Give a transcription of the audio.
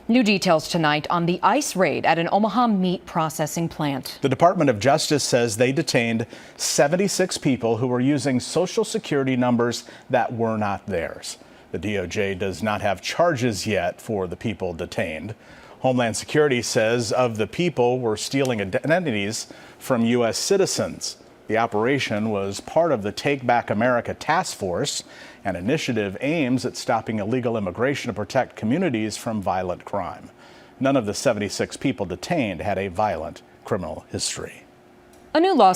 New details tonight on the ICE raid at an Omaha meat processing plant. The Department of Justice says they detained 76 people who were using Social Security numbers that were not theirs. The DOJ does not have charges yet for the people detained. Homeland Security says of the people were stealing identities from U.S. citizens. The operation was part of the Take Back America Task Force, an initiative aims at stopping illegal immigration to protect communities from violent crime. None of the 76 people detained had a violent criminal history. A new law